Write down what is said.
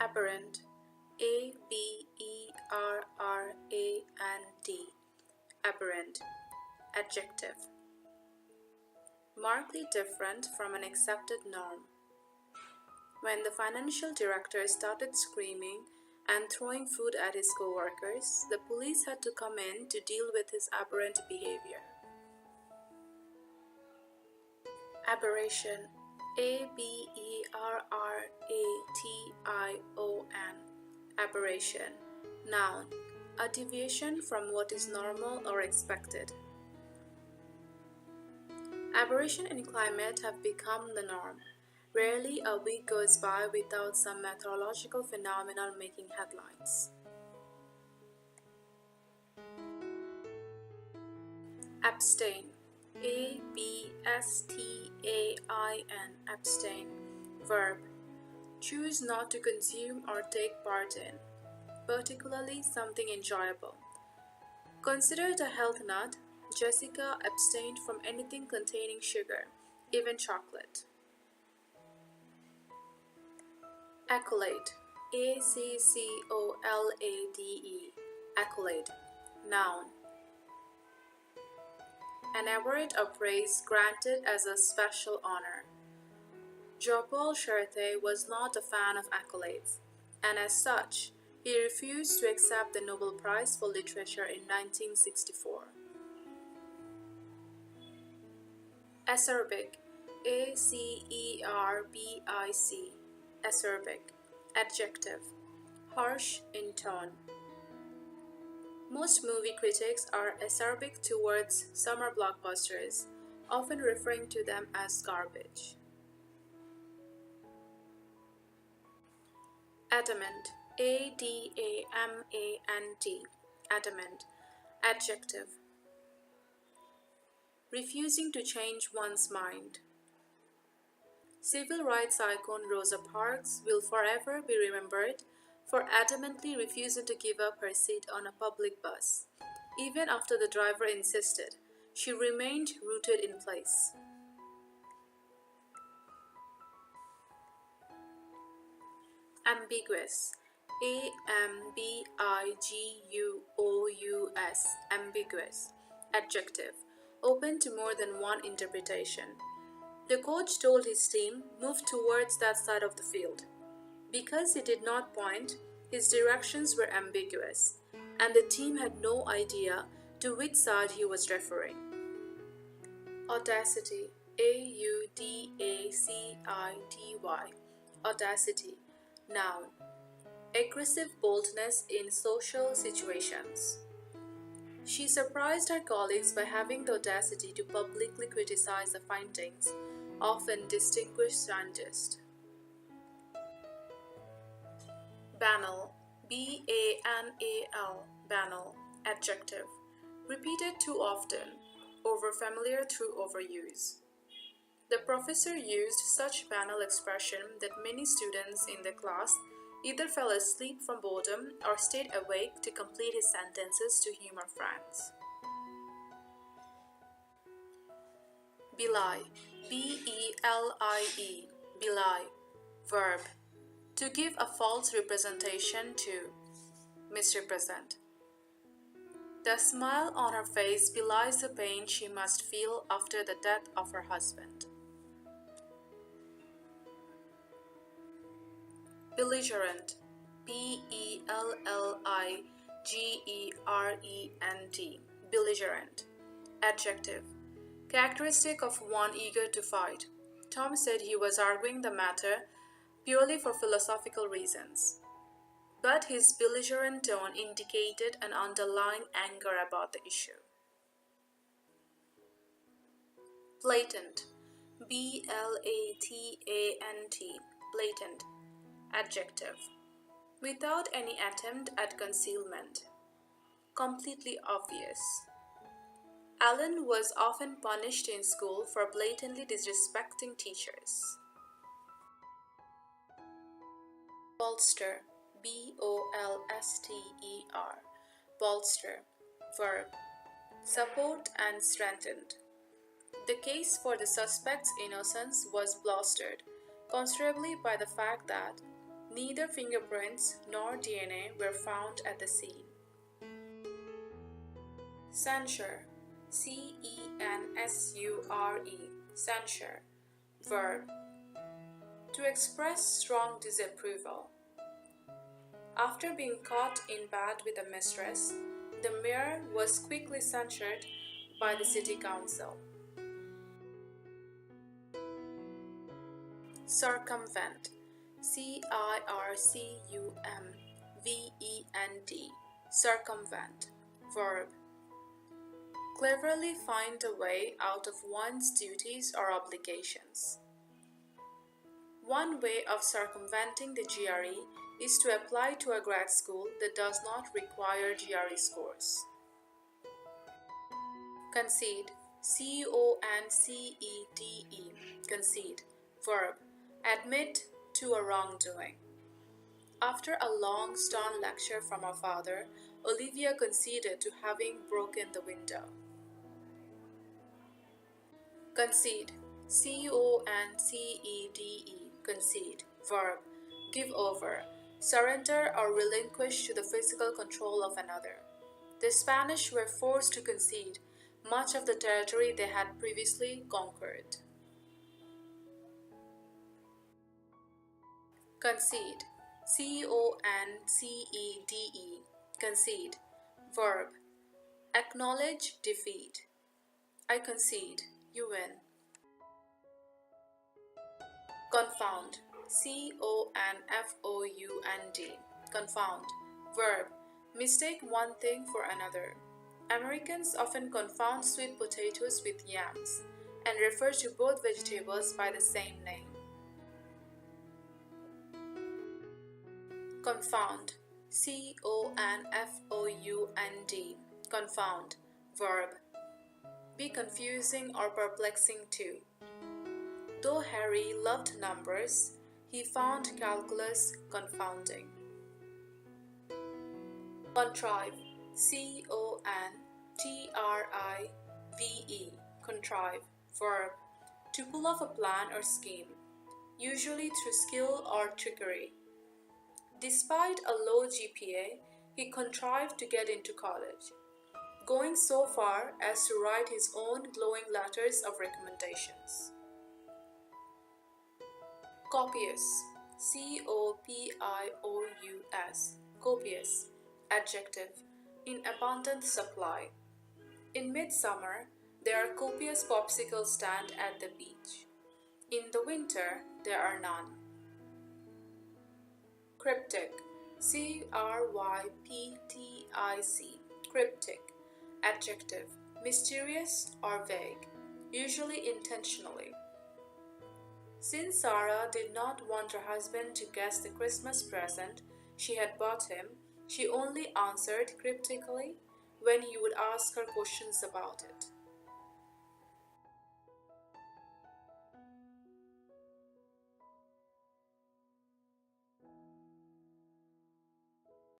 Aberrant. A-B-E-R-R-A-N-T. Aberrant. Adjective. Markedly different from an accepted norm. When the financial director started screaming and throwing food at his co-workers, the police had to come in to deal with his aberrant behavior. Aberration. A-B-E-R-R-A-T-I-O-N. Aberration. Noun. A deviation from what is normal or expected. Aberration in climate have become the norm. Rarely a week goes by without some meteorological phenomenon making headlines. Abstain. A-B-S-T-A-I-N. Abstain. Verb. Choose not to consume or take part in, particularly something enjoyable. Considered a health nut, Jessica abstained from anything containing sugar, even chocolate. Accolade. A-C-C-O-L-A-D-E. Accolade. Noun. An award or praise granted as a special honor. Jean-Paul Sartre was not a fan of accolades, and as such, he refused to accept the Nobel Prize for Literature in 1964. Acerbic. A-C-E-R-B-I-C. Acerbic. Adjective. Harsh in tone. Most movie critics are acerbic towards summer blockbusters, often referring to them as garbage. Adamant. A-D-A-M-A-N-T. Adamant. Adjective. Refusing to change one's mind. Civil rights icon Rosa Parks will forever be remembered for adamantly refusing to give up her seat on a public bus. Even after the driver insisted, she remained rooted in place. Ambiguous. A-M-B-I-G-U-O-U-S. Ambiguous. Adjective. Open to more than one interpretation. The coach told his team, move towards that side of the field. Because he did not point, his directions were ambiguous, and the team had no idea to which side he was referring. Audacity. A-U-D-A-C-I-T-Y. Audacity. Noun. Aggressive boldness in social situations. She surprised her colleagues by having the audacity to publicly criticize the findings of a distinguished scientist. Banal. B-A-N-A-L. Banal. Adjective. Repeated too often. Overfamiliar through overuse. The professor used such banal expression that many students in the class either fell asleep from boredom or stayed awake to complete his sentences to humor Franz. Belie. B-E-L-I-E. Belie. Verb. To give a false representation to. Misrepresent. The smile on her face belies the pain she must feel after the death of her husband. Belligerent. B-E-L-L-I-G-E-R-E-N-T. Belligerent. Adjective. Characteristic of one eager to fight. Tom said he was arguing the matter purely for philosophical reasons, but his belligerent tone indicated an underlying anger about the issue. Blatant. B-L-A-T-A-N-T. Blatant. Adjective. Without any attempt at concealment. Completely obvious. Alan was often punished in school for blatantly disrespecting teachers. Bolster. B-O-L-S-T-E-R. Bolster. Verb. Support and strengthened. The case for the suspect's innocence was bolstered considerably by the fact that Neither fingerprints nor DNA were found at the scene. Censure. C-E-N-S-U-R-E. Censure. Verb. To express strong disapproval. After being caught in bed with a mistress, the mayor was quickly censured by the city council. Circumvent. C-I-R-C-U-M-V-E-N-T. Circumvent. Verb. Cleverly find a way out of one's duties or obligations. One way of circumventing the GRE is to apply to a grad school that does not require GRE scores. Concede. C-O-N-C-E-D-E. Concede. Verb. Admit to a wrongdoing. After a long stern lecture from her father, Olivia conceded to having broken the window. Concede. C-O-N-C-E-D-E. Concede. Verb. Give over. Surrender or relinquish to the physical control of another. The Spanish were forced to concede much of the territory they had previously conquered. Concede. C-O-N-C-E-D-E. Concede. Verb. Acknowledge defeat. I concede. You win. Confound. C-O-N-F-O-U-N-D. Confound. Verb. Mistake one thing for another. Americans often confound sweet potatoes with yams and refer to both vegetables by the same name. Confound. C-O-N-F-O-U-N-D. Confound. Verb. Be confusing or perplexing too. Though Harry loved numbers, he found calculus confounding. Contrive. C-O-N-T-R-I-V-E. Contrive. Verb. To pull off a plan or scheme, usually through skill or trickery. Despite a low GPA, he contrived to get into college, going so far as to write his own glowing letters of recommendations. Copious. C-O-P-I-O-U-S. Copious. Adjective. In abundant supply. In midsummer, there are copious popsicle stands at the beach. In the winter, there are none. Cryptic. C-R-Y-P-T-I-C. Cryptic. Adjective. Mysterious or vague, usually intentionally. Since Sarah did not want her husband to guess the Christmas present she had bought him, she only answered cryptically when he would ask her questions about it.